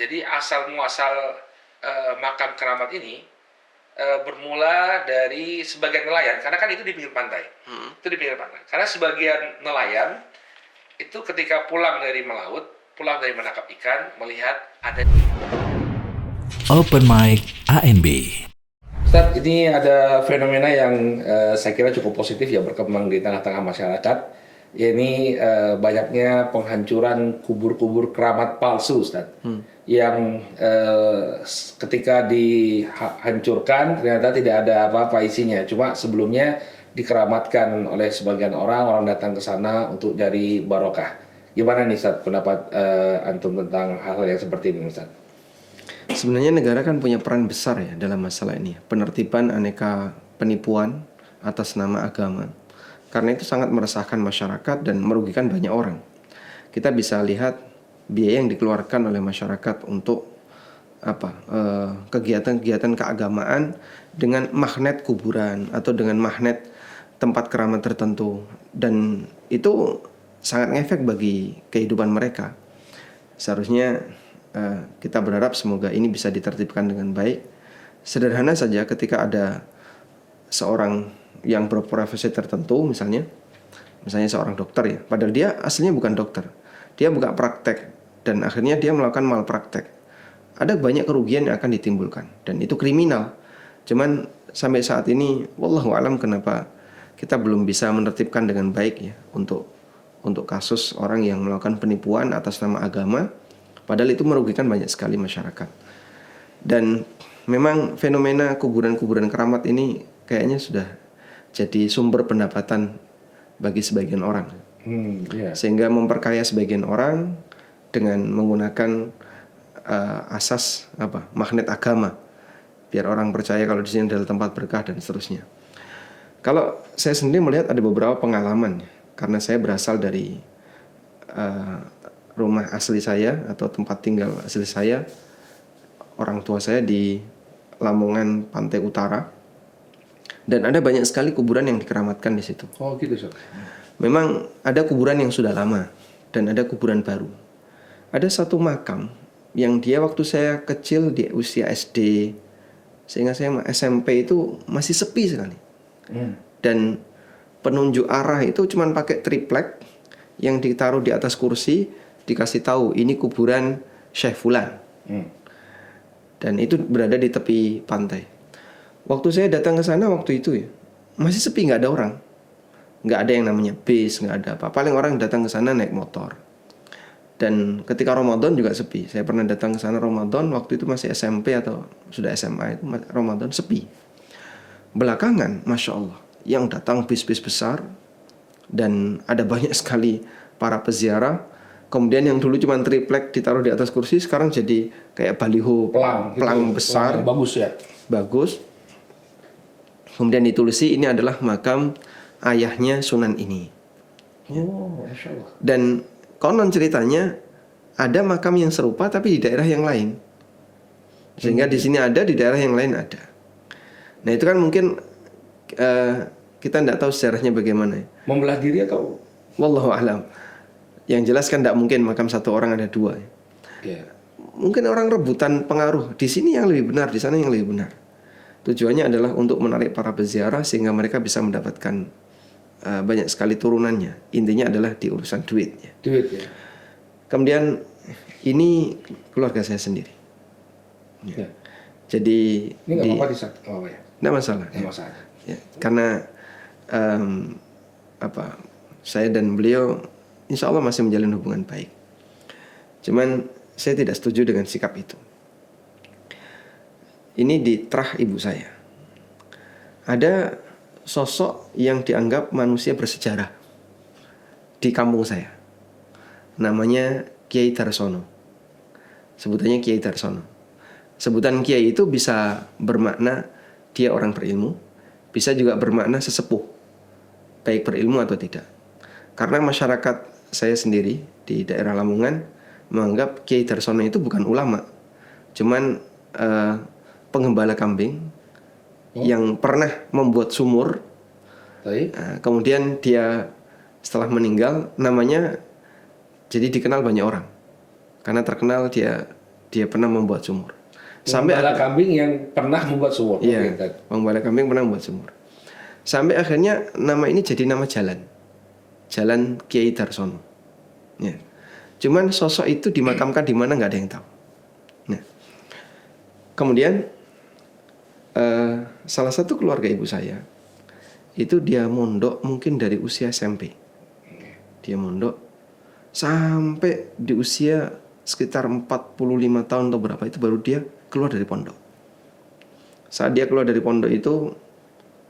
Jadi asal muasal makam keramat ini bermula dari sebagian nelayan, karena kan itu di pinggir pantai. Itu di pinggir pantai. Karena sebagian nelayan itu ketika pulang dari melaut, pulang dari menangkap ikan, melihat ada Open Mic ANB. Ustaz, ini ada fenomena yang saya kira cukup positif ya berkembang di tengah-tengah masyarakat. Ini banyaknya penghancuran kubur-kubur keramat palsu, Ustaz. Yang ketika dihancurkan ternyata tidak ada apa-apa isinya. Cuma sebelumnya dikeramatkan oleh sebagian orang datang ke sana untuk cari barokah. Gimana nih, Ustaz, pendapat antum tentang hal-hal yang seperti ini, Ustaz? Sebenarnya negara kan punya peran besar ya dalam masalah ini. Penertiban aneka penipuan atas nama agama. Karena itu sangat meresahkan masyarakat dan merugikan banyak orang. Kita bisa lihat biaya yang dikeluarkan oleh masyarakat untuk kegiatan-kegiatan keagamaan dengan magnet kuburan atau dengan magnet tempat keramat tertentu, dan itu sangat ngefek bagi kehidupan mereka. Seharusnya kita berharap semoga ini bisa ditertibkan dengan baik. Sederhana saja, ketika ada seorang yang berprofesi tertentu, misalnya seorang dokter ya, padahal dia aslinya bukan dokter, dia buka praktek dan akhirnya dia melakukan malpraktek, ada banyak kerugian yang akan ditimbulkan dan itu kriminal. Cuman sampai saat ini wallahu alam kenapa kita belum bisa menertibkan dengan baik ya untuk kasus orang yang melakukan penipuan atas nama agama, padahal itu merugikan banyak sekali masyarakat. Dan memang fenomena kuburan-kuburan keramat ini kayaknya sudah jadi sumber pendapatan bagi sebagian orang. Sehingga memperkaya sebagian orang dengan menggunakan asas magnet agama, biar orang percaya kalau di sini adalah tempat berkah dan seterusnya. Kalau saya sendiri melihat ada beberapa pengalaman, karena saya berasal dari rumah asli saya atau tempat tinggal asli saya, orang tua saya di Lamongan Pantai Utara, dan ada banyak sekali kuburan yang dikeramatkan di situ. Oh gitu, Sob. Memang ada kuburan yang sudah lama dan ada kuburan baru. Ada satu makam yang dia waktu saya kecil di usia SD, sehingga saya SMP itu masih sepi sekali. Dan penunjuk arah itu cuma pakai triplek yang ditaruh di atas kursi, dikasih tahu ini kuburan Syekh Fulan. Dan itu berada di tepi pantai. Waktu saya datang ke sana waktu itu ya, masih sepi, nggak ada orang, nggak ada yang namanya bis, nggak ada apa. Paling orang datang ke sana naik motor. Dan ketika Ramadan juga sepi. Saya pernah datang ke sana Ramadan, waktu itu masih SMP atau sudah SMA, itu Ramadan sepi. Belakangan, Masya Allah, yang datang bis-bis besar, dan ada banyak sekali para peziarah. Kemudian yang dulu cuma triplek ditaruh di atas kursi, sekarang jadi kayak baliho pelang gitu, besar, bagus ya. Bagus. Kemudian ditulisi ini adalah makam ayahnya Sunan ini. Oh, Masya Allah. Dan konon ceritanya ada makam yang serupa tapi di daerah yang lain. Sehingga di sini ada, di daerah yang lain ada. Nah itu kan mungkin kita tidak tahu sejarahnya bagaimana. Membelah diri atau? Wallahu a'lam. Yang jelas kan tidak mungkin makam satu orang ada dua. Yeah. Mungkin orang rebutan pengaruh. Di sini yang lebih benar, di sana yang lebih benar. Tujuannya adalah untuk menarik para peziarah sehingga mereka bisa mendapatkan banyak sekali turunannya. Intinya adalah di urusan duit ya. Duit ya. Kemudian ini keluarga saya sendiri. Ya. Jadi ini nggak apa-apa ya? Nggak masalah. Nggak masalah. Ya, karena saya dan beliau insya Allah masih menjalin hubungan baik. Cuman saya tidak setuju dengan sikap itu. Ini di terah ibu saya. Ada sosok yang dianggap manusia bersejarah di kampung saya. Namanya Kiai Darsono. Sebutannya Kiai Darsono. Sebutan Kiai itu bisa bermakna dia orang berilmu, bisa juga bermakna sesepuh, baik berilmu atau tidak. Karena masyarakat saya sendiri di daerah Lamongan menganggap Kiai Darsono itu bukan ulama, cuman penggembala kambing yang pernah membuat sumur. Kemudian dia setelah meninggal namanya jadi dikenal banyak orang karena terkenal dia Dia pernah membuat sumur. Sampai Pengembala kambing yang pernah membuat sumur. Iya, Oke, Ustaz. pengembala kambing pernah membuat sumur. Sampai akhirnya nama ini jadi nama jalan. Jalan Kiai Darsono. Ya. Cuman sosok itu dimakamkan di mana nggak ada yang tahu. Nah, kemudian salah satu keluarga ibu saya itu dia mondok mungkin dari usia SMP. Dia mondok sampai di usia sekitar 45 tahun atau berapa itu baru dia keluar dari pondok. Saat dia keluar dari pondok itu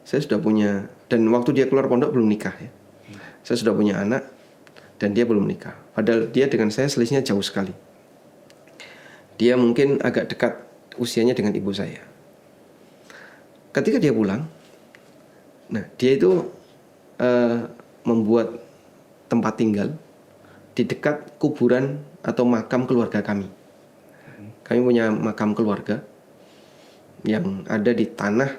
saya sudah punya, dan waktu dia keluar pondok belum nikah ya. Saya sudah punya anak dan dia belum nikah. Padahal dia dengan saya selisihnya jauh sekali. Dia mungkin agak dekat usianya dengan ibu saya. Ketika dia pulang, nah dia itu membuat tempat tinggal di dekat kuburan atau makam keluarga kami. Kami punya makam keluarga yang ada di tanah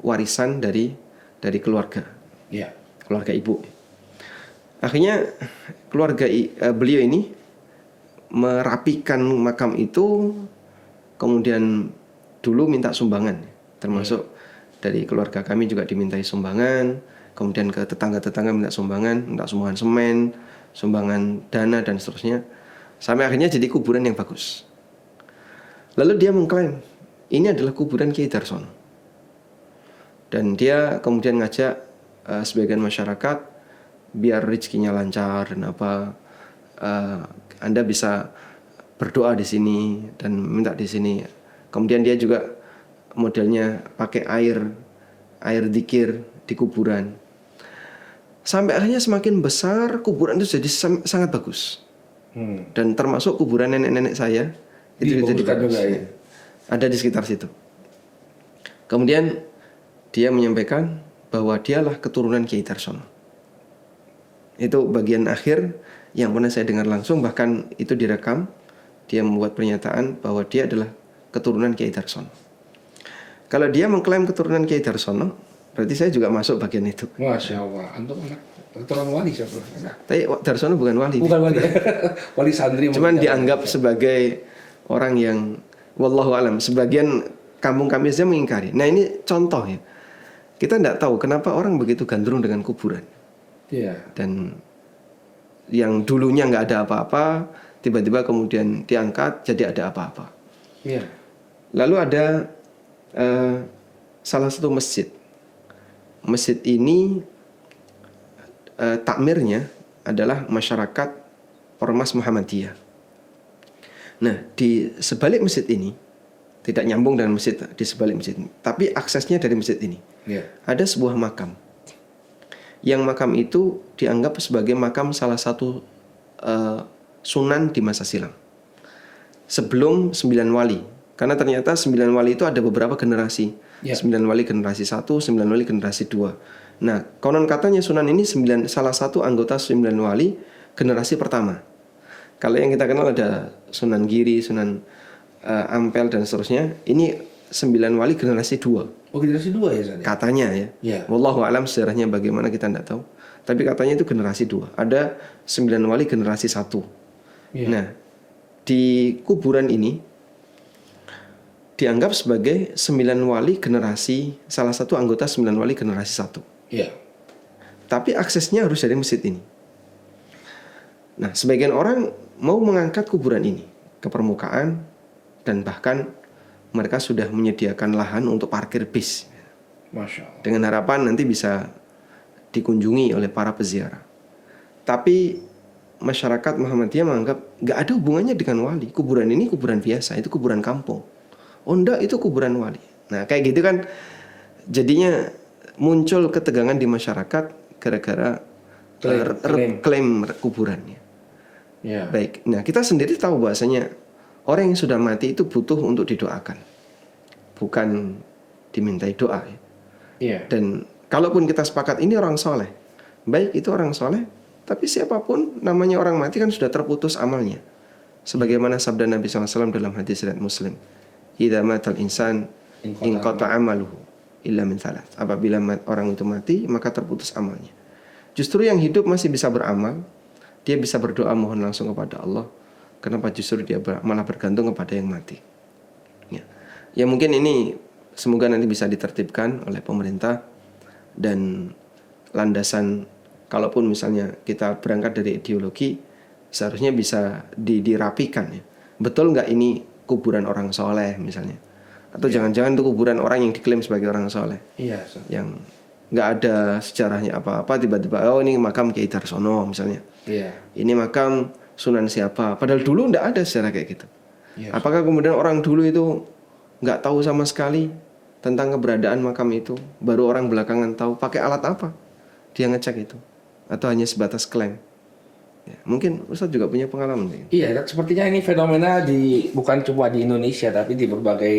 warisan dari keluarga, Iya. keluarga ibu. Akhirnya keluarga beliau ini merapikan makam itu, kemudian dulu minta sumbangan, termasuk dari keluarga kami juga dimintai sumbangan, kemudian ke tetangga-tetangga minta sumbangan semen, sumbangan dana dan seterusnya, sampai akhirnya jadi kuburan yang bagus. Lalu dia mengklaim ini adalah kuburan Kiai Darsono, dan dia kemudian ngajak sebagian masyarakat biar rezekinya lancar dan apa, Anda bisa berdoa di sini dan minta di sini. Kemudian dia juga modelnya pakai air zikir di kuburan. Sampai akhirnya semakin besar kuburan itu jadi sangat bagus. Dan termasuk kuburan nenek-nenek saya itu jadi bagus. Juga, ya? Ada di sekitar situ. Kemudian dia menyampaikan bahwa dialah keturunan Kiai Darsono. Itu bagian akhir yang pernah saya dengar langsung, bahkan itu direkam. Dia membuat pernyataan bahwa dia adalah keturunan Kiai Darsono. Kalau dia mengklaim keturunan Kiai Darsono, berarti saya juga masuk bagian itu. Masya Allah. Antum anak keturunan wali siapa? Tapi Darsono bukan wali. Bukan wali. Wali santri. Cuman dianggap sebagai orang yang wallahu alam. Sebagian kampung kami saja mengingkari. Nah ini contoh ya. Kita tidak tahu kenapa orang begitu gandrung dengan kuburan. Iya. Dan yang dulunya nggak ada apa-apa, tiba-tiba kemudian diangkat jadi ada apa-apa. Iya. Lalu ada salah satu masjid. Masjid ini takmirnya adalah masyarakat Ormas Muhammadiyah. Nah, di sebalik masjid ini, tidak nyambung dengan masjid di sebalik masjid ini, tapi aksesnya dari masjid ini. Iya. Ada sebuah makam. Yang makam itu dianggap sebagai makam salah satu sunan di masa silam. Sebelum 9 wali. Karena ternyata 9 wali itu ada beberapa generasi. Ya. 9 wali generasi 1, 9 wali generasi 2. Nah, konon katanya sunan ini salah satu anggota 9 wali generasi pertama. Kalau yang kita kenal ada Sunan Giri, Sunan Ampel dan seterusnya. Ini 9 wali generasi 2. Oh, generasi 2 ya, Ustaz? Katanya ya. Ya. Wallahu alam sejarahnya bagaimana kita tidak tahu. Tapi katanya itu generasi 2. Ada 9 wali generasi 1. Ya. Nah, di kuburan ini dianggap sebagai 9 wali generasi, salah satu anggota 9 wali generasi 1. Iya. Tapi aksesnya harus dari masjid ini. Nah, sebagian orang mau mengangkat kuburan ini ke permukaan, dan bahkan mereka sudah menyediakan lahan untuk parkir bis. Masya Allah. Dengan harapan nanti bisa dikunjungi oleh para peziarah. Tapi masyarakat Muhammadiyah menganggap nggak ada hubungannya dengan wali. Kuburan ini kuburan biasa, itu kuburan kampung. Oh enggak, itu kuburan wali. Nah kayak gitu kan jadinya muncul ketegangan di masyarakat gara-gara klaim kuburannya. Ya. Baik, nah kita sendiri tahu bahasanya orang yang sudah mati itu butuh untuk didoakan, bukan dimintai doa. Iya. Dan kalaupun kita sepakat ini orang soleh, baik itu orang soleh, tapi siapapun namanya orang mati kan sudah terputus amalnya. Sebagaimana sabda Nabi SAW dalam hadis riwayat Muslim, idza matal insan inqata amaluhu illa min thalath. Apabila orang itu mati, maka terputus amalnya. Justru yang hidup masih bisa beramal, dia bisa berdoa mohon langsung kepada Allah. Kenapa justru dia malah bergantung kepada yang mati? Ya. Ya mungkin ini semoga nanti bisa ditertibkan oleh pemerintah, dan landasan kalaupun misalnya kita berangkat dari ideologi seharusnya bisa dirapikan ya. Betul nggak ini kuburan orang soleh misalnya? Atau jangan-jangan itu kuburan orang yang diklaim sebagai orang soleh? Iya. Yang nggak ada sejarahnya apa-apa, tiba-tiba oh ini makam Kiai Darsono misalnya. Iya. Ini makam Sunan siapa? Padahal dulu nggak ada sejarah kayak gitu. Iya. Apakah kemudian orang dulu itu nggak tahu sama sekali tentang keberadaan makam itu? Baru orang belakangan tahu. Pakai alat apa dia ngecek itu? Atau hanya sebatas klaim? Ya, mungkin Ustadz juga punya pengalaman. Iya, sepertinya ini fenomena bukan cuma di Indonesia tapi di berbagai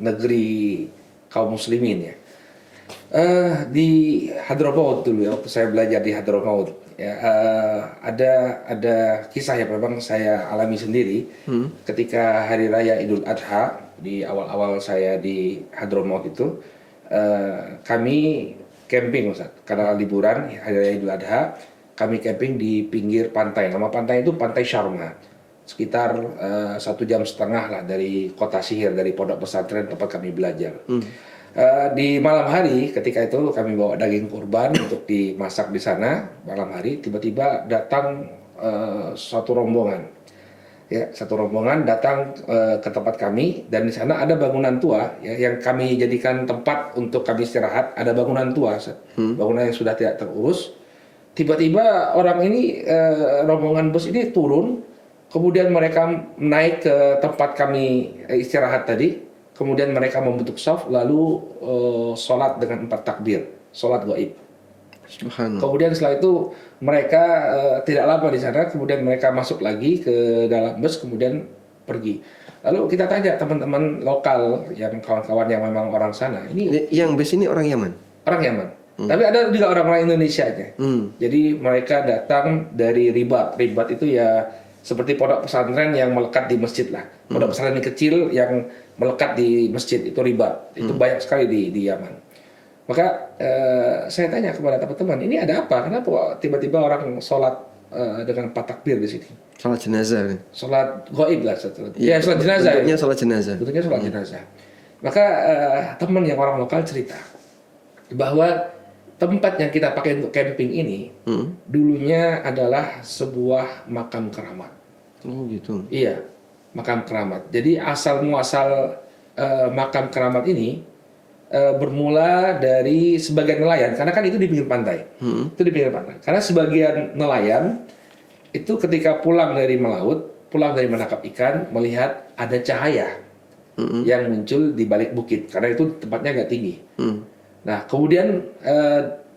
negeri kaum muslimin ya. Di Hadramaut dulu ya, waktu saya belajar di Hadramaut ya, ada kisah yang memang saya alami sendiri ketika hari raya Idul Adha di awal-awal saya di Hadramaut itu, kami camping Ustaz, karena liburan hari raya Idul Adha. Kami camping di pinggir pantai. Nama pantai itu Pantai Sharma. Sekitar 1,5 jam lah dari kota Sihir, dari pondok pesantren tempat kami belajar. Di malam hari ketika itu kami bawa daging kurban untuk dimasak di sana. Malam hari tiba-tiba datang satu rombongan. Ya, satu rombongan datang ke tempat kami, dan di sana ada bangunan tua ya, yang kami jadikan tempat untuk kami istirahat. Ada bangunan tua, bangunan yang sudah tidak terurus. Tiba-tiba orang ini, rombongan bus ini turun, kemudian mereka naik ke tempat kami istirahat tadi, kemudian mereka membentuk shaf, lalu sholat dengan 4 takbir, sholat gaib. Subhanallah. Kemudian setelah itu mereka tidak lama di sana, kemudian mereka masuk lagi ke dalam bus, kemudian pergi. Lalu kita tanya teman-teman lokal, yang kawan-kawan yang memang orang sana, ini Yang bus ini orang Yaman? orang Yaman. Tapi ada juga orang-orang Indonesia aja. Jadi mereka datang dari Ribat. Ribat itu ya seperti pondok pesantren yang melekat di masjid lah. Pondok pesantren kecil yang melekat di masjid itu Ribat. Itu banyak sekali di Yaman. Maka saya tanya kepada teman-teman, ini ada apa? Kenapa tiba-tiba orang sholat dengan 4 takbir di sini? Sholat jenazah. Sholat gaib lah. Ya, sholat jenazah. Bentuknya sholat jenazah. Bentuknya sholat jenazah. Maka teman yang orang lokal cerita bahwa tempat yang kita pakai untuk camping ini dulunya adalah sebuah makam keramat. Oh gitu. Iya, makam keramat. Jadi asal muasal makam keramat ini bermula dari sebagian nelayan, karena kan itu di pinggir pantai. Itu di pinggir pantai. Karena sebagian nelayan itu ketika pulang dari melaut, pulang dari menangkap ikan, melihat ada cahaya yang muncul di balik bukit, karena itu tempatnya agak tinggi. Nah, kemudian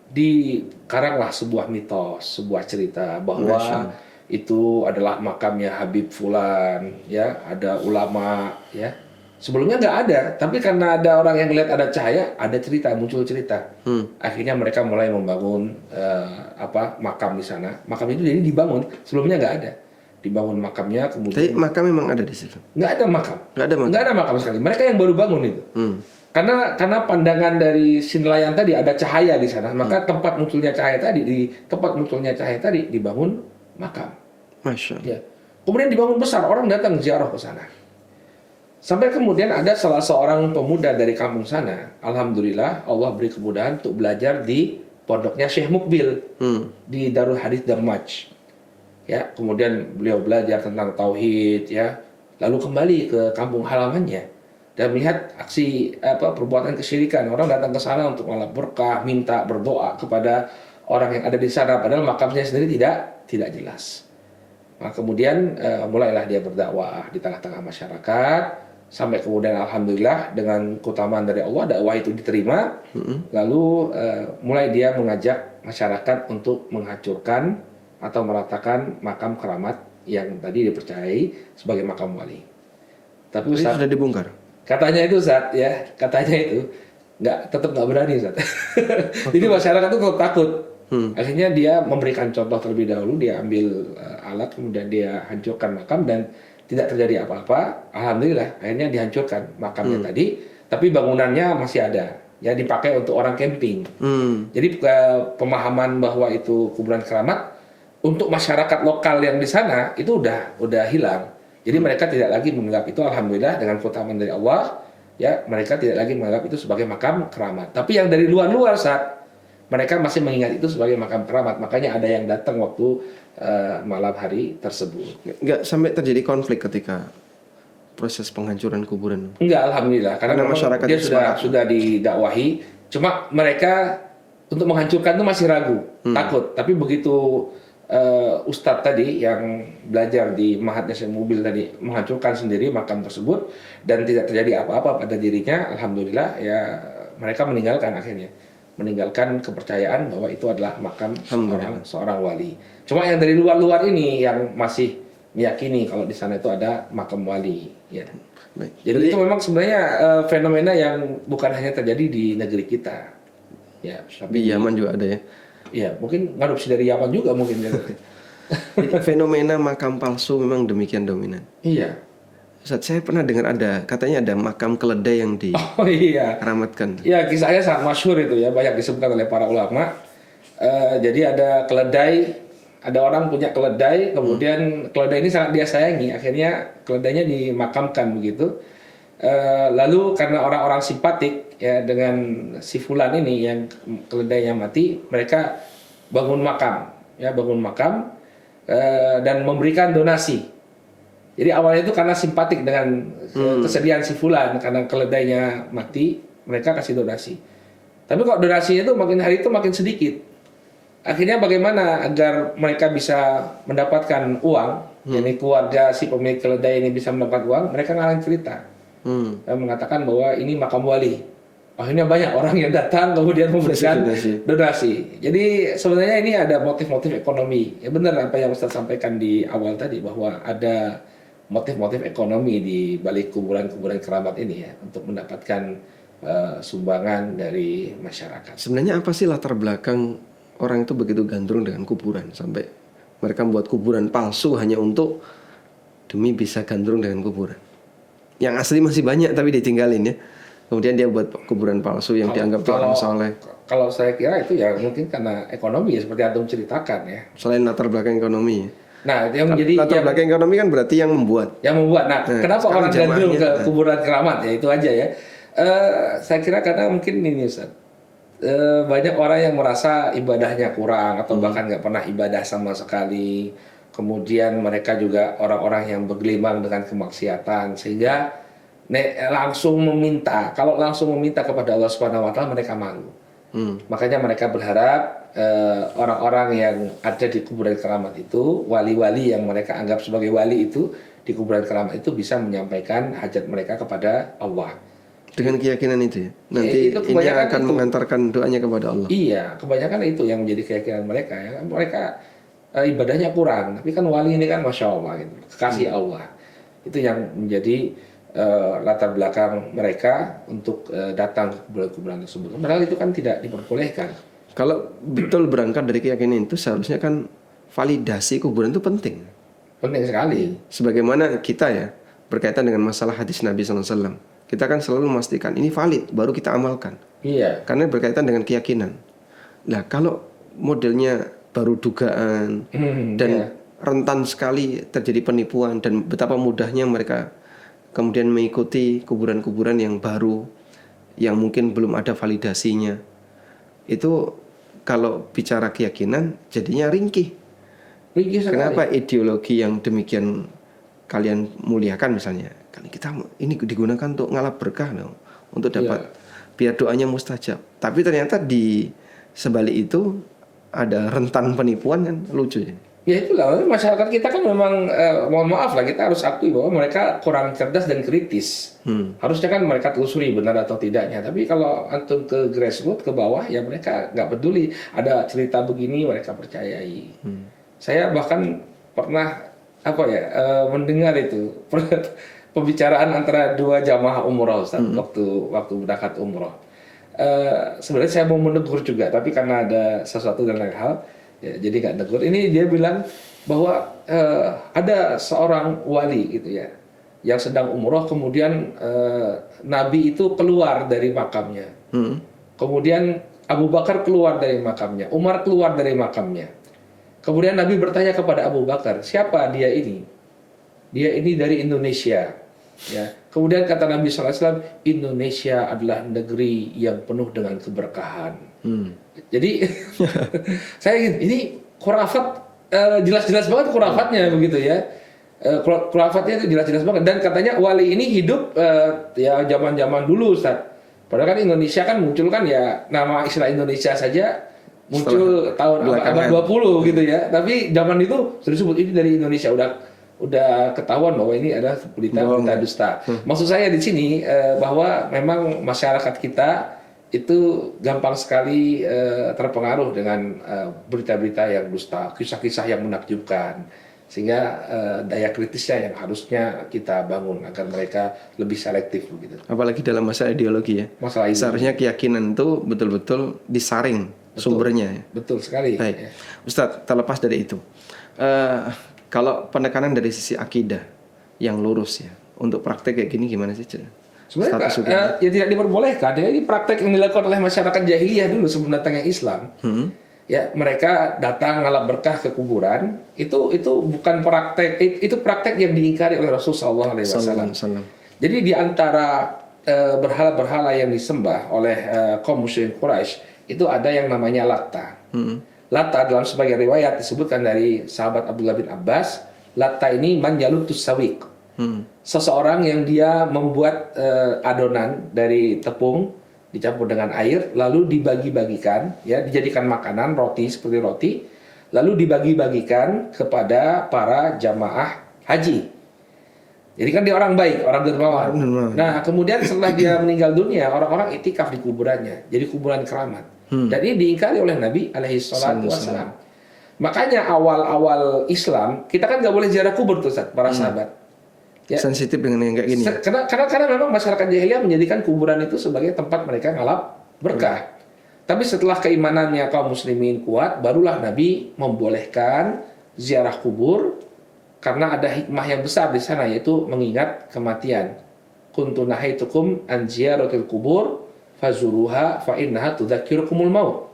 dikaranglah sebuah mitos, sebuah cerita bahwa itu adalah makamnya Habib Fulan, ya, ada ulama, ya. Sebelumnya nggak ada, tapi karena ada orang yang lihat ada cahaya, ada cerita, muncul cerita. Akhirnya mereka mulai membangun makam di sana. Makam itu jadi dibangun, sebelumnya nggak ada. Dibangun makamnya, kemudian. Tapi makam memang ada di situ. Nggak ada makam. Nggak ada makam Sekali. Mereka yang baru bangun itu. Karena pandangan dari si nelayan tadi ada cahaya di sana, maka tempat munculnya cahaya tadi dibangun makam. Masya Allah. Ya. Kemudian dibangun besar, orang datang ziarah ke sana. Sampai kemudian ada salah seorang pemuda dari kampung sana, alhamdulillah Allah beri kemudahan untuk belajar di pondoknya Syekh Mukbil di Darul Hadits Damaj. Ya, kemudian beliau belajar tentang tauhid, ya, lalu kembali ke kampung halamannya. Dan melihat aksi perbuatan kesyirikan, orang datang ke sana untuk malah berkah, minta berdoa kepada orang yang ada di sana, padahal makamnya sendiri tidak jelas. Nah, kemudian mulailah dia berdakwah di tengah-tengah masyarakat, sampai kemudian alhamdulillah dengan keutamaan dari Allah dakwah itu diterima. Lalu mulai dia mengajak masyarakat untuk menghancurkan atau meratakan makam keramat yang tadi dipercayai sebagai makam wali. Tapi Ustaz, sudah dibongkar. Katanya itu Ustaz, ya, katanya itu tetap nggak berani Ustaz. Jadi masyarakat itu tetap takut. Akhirnya dia memberikan contoh terlebih dahulu, dia ambil alat, kemudian dia hancurkan makam dan tidak terjadi apa-apa. Alhamdulillah, akhirnya dihancurkan makamnya tadi, tapi bangunannya masih ada. Ya, dipakai untuk orang camping. Jadi pemahaman bahwa itu kuburan keramat untuk masyarakat lokal yang di sana itu udah hilang. Jadi mereka tidak lagi menganggap itu, alhamdulillah dengan keutamaan dari Allah, ya mereka tidak lagi menganggap itu sebagai makam keramat. Tapi yang dari luar-luar saat mereka masih mengingat itu sebagai makam keramat. Makanya ada yang datang waktu malam hari tersebut. Nggak sampai terjadi konflik ketika proses penghancuran kuburan. Enggak, alhamdulillah, karena memang masyarakat dia itu sudah semangat. sudah didakwahi. Cuma mereka untuk menghancurkan itu masih ragu, takut. Tapi begitu Ustadz tadi yang belajar di Mahat Yasin Mobil tadi menghancurkan sendiri makam tersebut dan tidak terjadi apa-apa pada dirinya, alhamdulillah ya mereka meninggalkan kepercayaan bahwa itu adalah makam seorang wali. Cuma yang dari luar-luar ini yang masih meyakini kalau di sana itu ada makam wali, ya. Baik. Jadi itu memang sebenarnya fenomena yang bukan hanya terjadi di negeri kita, ya. Tapi Di Yaman juga ada ya. ya mungkin ngadopsi dari Yaman juga mungkin. Jadi fenomena makam palsu memang demikian dominan. Iya. Ustaz, saya pernah dengar katanya ada makam keledai yang Oh iya. dikeramatkan. Ya kisahnya sangat masyhur itu ya, banyak disebutkan oleh para ulama. Jadi ada keledai, ada orang punya keledai, kemudian keledai ini sangat dia sayangi, akhirnya keledainya dimakamkan begitu. Lalu karena orang-orang simpatik ya dengan si fulan ini yang keledainya mati, mereka bangun makam dan memberikan donasi. Jadi awalnya itu karena simpatik dengan kesedihan si fulan karena keledainya mati, mereka kasih donasi. Tapi kok donasinya itu makin hari itu makin sedikit. Akhirnya bagaimana agar mereka bisa mendapatkan uang, yakni keluarga si pemilik keledai ini bisa mendapat uang, mereka ngarang cerita. Mengatakan bahwa ini makam wali. Akhirnya banyak orang yang datang kemudian memberikan donasi. Jadi sebenarnya ini ada motif-motif ekonomi. Ya benar apa yang Ustaz sampaikan di awal tadi bahwa ada motif-motif ekonomi di balik kuburan-kuburan keramat ini ya untuk mendapatkan sumbangan dari masyarakat. Sebenarnya apa sih latar belakang orang itu begitu gandrung dengan kuburan sampai mereka membuat kuburan palsu hanya untuk demi bisa gandrung dengan kuburan? Yang asli masih banyak tapi ditinggalin ya. Kemudian dia buat kuburan palsu yang dianggap orang soleh. Kalau saya kira itu ya mungkin karena ekonomi ya seperti antum ceritakan ya. Selain latar belakang ekonomi. Nah, yang menjadi latar belakang ekonomi kan berarti yang membuat. Nah, kenapa orang gandrung ke kuburan keramat ya itu aja ya. Saya kira karena mungkin ini Ustaz. Banyak orang yang merasa ibadahnya kurang atau bahkan nggak pernah ibadah sama sekali. Kemudian mereka juga orang-orang yang bergelimang dengan kemaksiatan sehingga langsung meminta. Kalau langsung meminta kepada Allah Subhanahu wa taala mereka malu. Makanya mereka berharap orang-orang yang ada di kuburan keramat itu, wali-wali yang mereka anggap sebagai wali itu di kuburan keramat itu bisa menyampaikan hajat mereka kepada Allah. Dengan keyakinan itu ya. Nanti ini akan mengantarkan doanya kepada Allah. Iya, kebanyakan itu yang menjadi keyakinan mereka ya. Mereka ibadahnya kurang, tapi kan wali ini kan masya Allah gitu, kekasih Allah. Itu yang menjadi latar belakang mereka untuk datang ke kuburan-kuburan tersebut. Padahal itu kan tidak diperbolehkan. Kalau betul berangkat dari keyakinan itu seharusnya kan validasi kuburan itu penting. Penting sekali. Sebagaimana kita ya berkaitan dengan masalah hadis Nabi SAW. Kita kan selalu memastikan ini valid baru kita amalkan. Iya. Karena berkaitan dengan keyakinan. Nah kalau modelnya baru dugaan dan rentan sekali terjadi penipuan dan betapa mudahnya mereka kemudian mengikuti kuburan-kuburan yang baru yang mungkin belum ada validasinya. Itu kalau bicara keyakinan jadinya ringkih. Kenapa ideologi yang demikian kalian muliakan misalnya? Kan kita ini digunakan untuk ngalap berkah loh, untuk dapat biar doanya mustajab. Tapi ternyata di sebalik itu ada rentan penipuan kan, lucu ya. Ya itulah, masyarakat kita kan memang mohon maaf lah, kita harus akui bahwa mereka kurang cerdas dan kritis. Harusnya kan mereka telusuri benar atau tidaknya. Tapi kalau antum ke grassroots, ke bawah, ya mereka nggak peduli. Ada cerita begini mereka percayai. Saya bahkan pernah mendengar itu pembicaraan antara dua jamaah umroh Ustaz, waktu berangkat umroh. Sebenarnya saya mau menegur juga, tapi karena ada sesuatu dan lain hal, ya, jadi nggak negur. Ini dia bilang bahwa ada seorang wali gitu ya, yang sedang umroh, kemudian Nabi itu keluar dari makamnya. Kemudian Abu Bakar keluar dari makamnya, Umar keluar dari makamnya. Kemudian Nabi bertanya kepada Abu Bakar, siapa dia ini? dia ini dari Indonesia. Ya. Kemudian kata Nabi SAW, Indonesia adalah negeri yang penuh dengan keberkahan. Jadi saya ini khurafat, jelas-jelas banget khurafatnya begitu ya. Khurafatnya itu jelas-jelas banget. Dan katanya wali ini hidup ya zaman-zaman dulu, Ustaz. Padahal kan Indonesia kan muncul kan ya, nama istilah Indonesia saja muncul tahun abad 20 gitu ya. Tapi zaman itu sudah disebut ini dari Indonesia, udah ketahuan bahwa ini adalah berita dusta. Maksud saya di sini bahwa memang masyarakat kita itu gampang sekali terpengaruh dengan berita-berita yang dusta, kisah-kisah yang menakjubkan. Sehingga daya kritisnya yang harusnya kita bangun agar mereka lebih selektif begitu. Apalagi dalam masalah ideologi ya. Masalah ini. Seharusnya keyakinan itu betul-betul disaring sumbernya ya. Betul sekali. Baik, Ya. Ustadz, terlepas dari itu, kalau pendekanan dari sisi akidah yang lurus ya, untuk praktek kayak gini gimana sih? Sebenarnya ya tidak diperbolehkan. Ya, ini praktek yang dilakukan oleh masyarakat jahiliyah dulu sebelum datangnya Islam. Ya, mereka datang ngalap berkah ke kuburan. Itu bukan praktek, itu praktek yang diingkari oleh Rasulullah SAW. Jadi di antara berhala-berhala yang disembah oleh kaum musyrikin Quraisy itu ada yang namanya Latta. Latta dalam sebagian riwayat disebutkan dari sahabat Abdullah bin Abbas, Latta ini man yalutus sawiq. Seseorang yang dia membuat adonan dari tepung dicampur dengan air lalu dibagi-bagikan, ya, dijadikan makanan roti seperti roti, lalu dibagi-bagikan kepada para jamaah haji. Jadi kan dia orang baik, orang dermawan. Nah, kemudian setelah dia meninggal dunia, orang-orang itikaf di kuburannya, jadi kuburan keramat. Dan ini diingkari oleh Nabi alaihi salatu wassalam. Makanya awal-awal Islam kita kan nggak boleh ziarah kubur tuh, Ustaz, para sahabat. Ya. Sensitif dengan yang kayak gini. Karena memang masyarakat jahiliyah menjadikan kuburan itu sebagai tempat mereka ngalap berkah. Tapi setelah keimanannya kaum muslimin kuat, barulah Nabi membolehkan ziarah kubur karena ada hikmah yang besar di sana, yaitu mengingat kematian. Kuntu nahaitukum an ziyaratil kubur fazuruha fa innaha tudzakirukumul maut.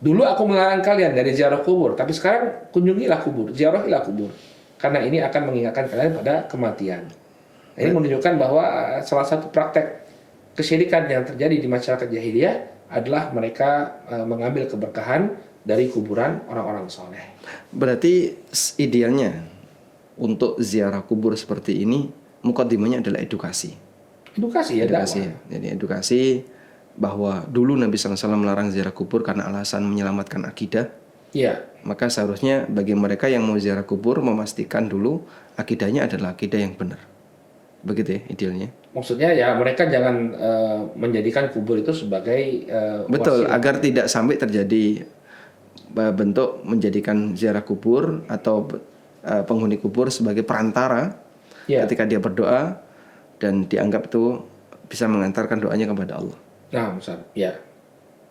Dulu aku melarang kalian dari ziarah kubur, tapi sekarang kunjungilah kubur, ziarahilah kubur. Karena ini akan mengingatkan kalian pada kematian. Nah, ini menunjukkan bahwa salah satu praktek kesyirikan yang terjadi di masyarakat jahiliyah adalah mereka mengambil keberkahan dari kuburan orang-orang soleh. Berarti idealnya untuk ziarah kubur seperti ini, mukadimahnya adalah edukasi. Edukasi ya, edukasi. Jadi edukasi bahwa dulu Nabi SAW melarang ziarah kubur karena alasan menyelamatkan akidah. Iya. Maka seharusnya bagi mereka yang mau ziarah kubur memastikan dulu akidahnya adalah akidah yang benar. Begitu ya idealnya. Maksudnya ya mereka jangan menjadikan kubur itu sebagai betul, wasilah. agar tidak sampai terjadi bentuk menjadikan ziarah kubur atau penghuni kubur sebagai perantara ketika dia berdoa dan dianggap itu bisa mengantarkan doanya kepada Allah. Nah, Ustaz, ya.